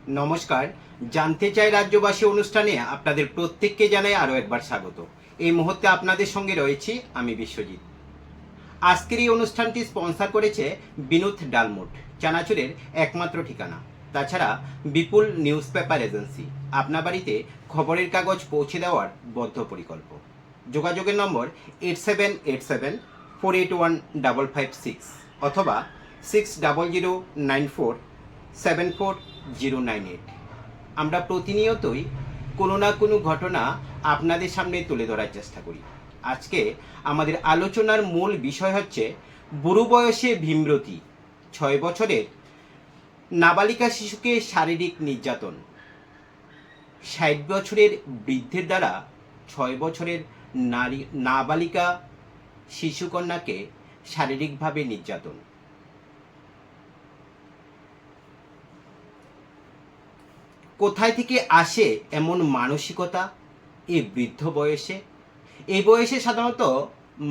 নমস্কার। জানতে চাই রাজ্যবাসী অনুষ্ঠানে আপনাদের প্রত্যেককে জানাই আরও একবার স্বাগত। এই মুহূর্তে আপনাদের সঙ্গে রয়েছি আমি বিশ্বজিৎ। আজকের এই অনুষ্ঠানটি স্পন্সর করেছে বিনোদ ডালমোট, চানাচুরের একমাত্র ঠিকানা। তাছাড়া বিপুল নিউজ পেপার এজেন্সি, আপনার বাড়িতে খবরের কাগজ পৌঁছে দেওয়ার বদ্ধপরিকল্প। যোগাযোগের নম্বর 8787481556 অথবা 6009474098। আমরা প্রতিনিয়তই কোনো না কোনো ঘটনা আপনাদের সামনে তুলে ধরার চেষ্টা করি। আজকে আমাদের আলোচনার মূল বিষয় হচ্ছে বুড়ো বয়সে ভীমরতি, 6 বছরের নাবালিকা শিশুকে শারীরিক নির্যাতন, 60 বছরের বৃদ্ধের দ্বারা 6 বছরের নাবালিকা শিশুকন্যাকে শারীরিকভাবে নির্যাতন। কোথায় থেকে আসে এমন মানসিকতা এই বৃদ্ধ বয়সে? এই বয়সে সাধারণত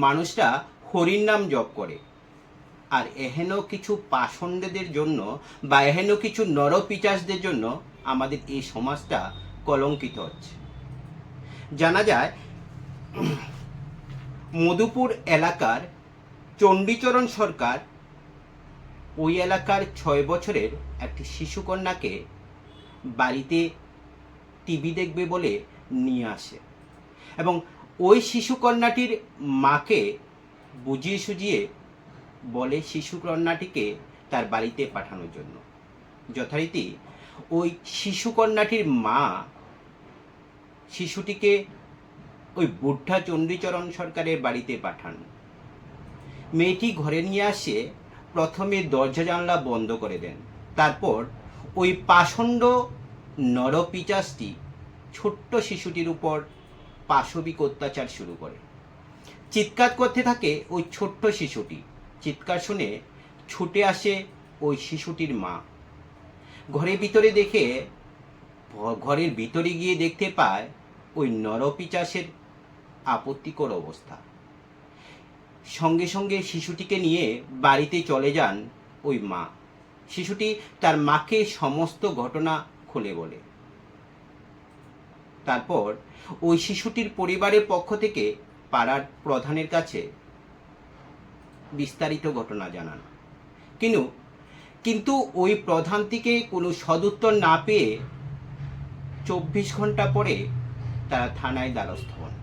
মানুষরা হরির নাম জপ করে, আর এহেন কিছু পাষণ্ডদের জন্য বা এহেন কিছু নরপিচাসদের জন্য আমাদের এই সমাজটা কলঙ্কিত হচ্ছে। জানা যায় মধুপুর এলাকার চণ্ডীচরণ সরকার ওই এলাকার 6 বছরের একটি শিশুকন্যাকে বাড়িতে টিভি দেখবে বলে নিয়ে আসে এবং ওই শিশুকন্যাটির মাকে বুঝিয়ে সুঝিয়ে বলে শিশুকন্যাটিকে তার বাড়িতে পাঠানোর জন্য। যথারীতি ওই শিশুকন্যাটির মা শিশুটিকে ওই বুদ্ধা চণ্ডীচরণ সরকারের বাড়িতে পাঠান। মেয়েটি ঘরে নিয়ে আসে, প্রথমে দরজা জানলা বন্ধ করে দেন। তারপর ওই পাষণ্ড নরপিচাসটি ছোট্ট শিশুটির উপর পাশবিক অত্যাচার শুরু করে। চিৎকার করতে থাকে ওই ছোট্ট শিশুটি। চিৎকার শুনে ছুটে আসে ওই শিশুটির মা। ঘরের ভিতরে গিয়ে দেখতে পায় ওই নরপিচাসের আপত্তিকর অবস্থা। সঙ্গে সঙ্গে শিশুটিকে নিয়ে বাড়িতে চলে যান ওই মা। শিশুটি তার মাকে সমস্ত ঘটনা খুলে বলে। তারপর ওই শিশুটির পরিবারের পক্ষ থেকে পাড়ার প্রধানের কাছে বিস্তারিত ঘটনা জানান। কিন্তু ওই প্রধান থেকে কোনো সদুত্তর না পেয়ে 24 ঘন্টা পরে তারা থানায় দ্বারস্থ হন।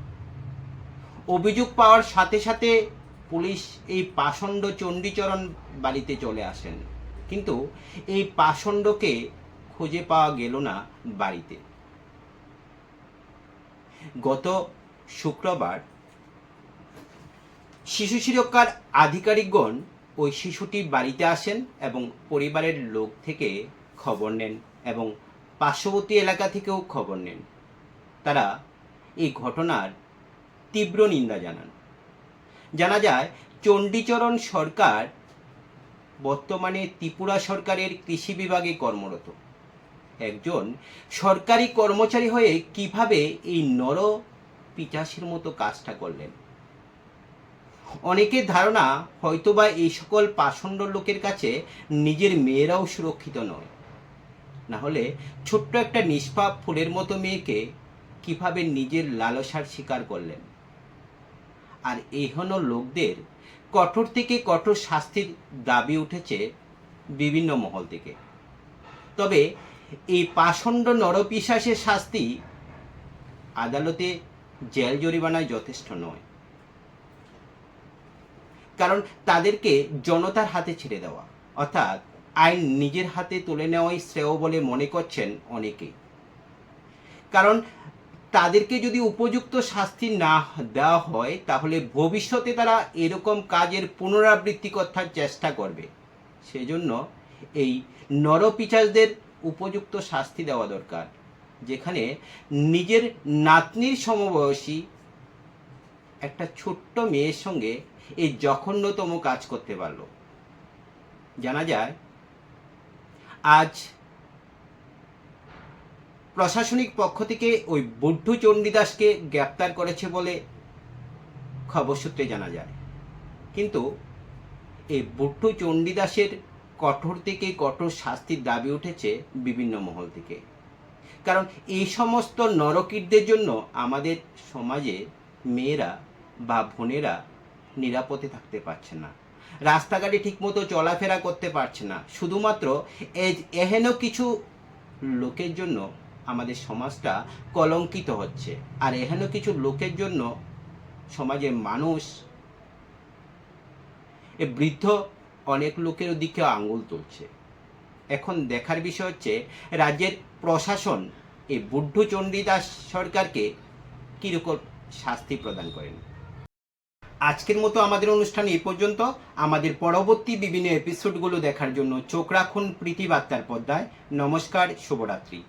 অভিযোগ পাওয়ার সাথে সাথে পুলিশ এই পাষণ্ড চণ্ডীচরণ বাড়িতে চলে আসেন, কিন্তু এই পাষণ্ডকে খুঁজে পাওয়া গেল না বাড়িতে। গত শুক্রবার শিশু সুরক্ষার আধিকারিকগণ ওই শিশুটির বাড়িতে আসেন এবং পরিবারের লোক থেকে খবর নেন এবং পার্শ্ববর্তী এলাকা থেকেও খবর নেন। তারা এই ঘটনার তীব্র নিন্দা জানান। জানা যায় চণ্ডীচরণ সরকার বর্তমানে ত্রিপুরা সরকারের কৃষি বিভাগে কর্মরত। একজন সরকারি কর্মচারী হয়ে কিভাবে এই নর পিচাসের মতো কাজটা করলেন? অনেকের ধারণা হয়তোবা এই সকল পাষণ্ড লোকের কাছে নিজের মেয়েরাও সুরক্ষিত নয়, না হলে ছোট্ট একটা নিষ্পাপ ফুলের মতো মেয়েকে কিভাবে নিজের লালসার শিকার করলেন? আর এহেন লোকদের কঠোর থেকে কঠোর শাস্তির দাবি উঠেছে বিভিন্ন মহল থেকে। তবে এই পাষণ্ড নরপিশাচের শাস্তি আদালতে জেল জরিমানায় যথেষ্ট নয়, কারণ তাদেরকে জনতার হাতে ছেড়ে দেওয়া, অর্থাৎ আইন নিজের হাতে তুলে নেওয়াই শ্রেয় বলে মনে করছেন অনেকেই। কারণ তাদেরকে যদি উপযুক্ত শাস্তি না দেওয়া হয় তাহলে ভবিষ্যতে তারা এরকম কাজের পুনরাবৃত্তি করার চেষ্টা করবে। সেজন্য এই নরপিচাসদের উপযুক্ত শাস্তি দেওয়া দরকার, যেখানে নিজের নাতনির সমবয়সী একটা ছোট্ট মেয়ের সঙ্গে এই জঘন্যতম কাজ করতে পারল। জানা যায় আজ প্রশাসনিক পক্ষ থেকে ওই বুদ্ধ চণ্ডীদাসকে গ্রেপ্তার করেছে বলে খবর সূত্রে জানা যায়, কিন্তু এই বুদ্ধ চণ্ডীদাসের কঠোর থেকে কঠোর শাস্তির দাবি উঠেছে বিভিন্ন মহল থেকে। কারণ এই সমস্ত নরকীটদের জন্য আমাদের সমাজে মেয়েরা বা বোনেরা নিরাপদে থাকতে পারছে না, রাস্তাঘাটে ঠিকমতো চলাফেরা করতে পারছে না। শুধুমাত্র এহেন কিছু লোকের জন্য আমাদের সমাজটা কলঙ্কিত হচ্ছে, আর এহেন কিছু লোকের জন্য সমাজের মানুষ বৃদ্ধ অনেক লোকের দিকে আঙুল তুলছে। এখন দেখার বিষয় হচ্ছে রাজ্যের প্রশাসন এই বুদ্ধ চণ্ডীদাস সরকারকে কীরকম শাস্তি প্রদান করেন। আজকের মতো আমাদের অনুষ্ঠান এই পর্যন্ত। আমাদের পরবর্তী বিভিন্ন এপিসোডগুলো দেখার জন্য চোখ রাখুন প্রীতি বার্তার পর্দায়। নমস্কার, শুভরাত্রি।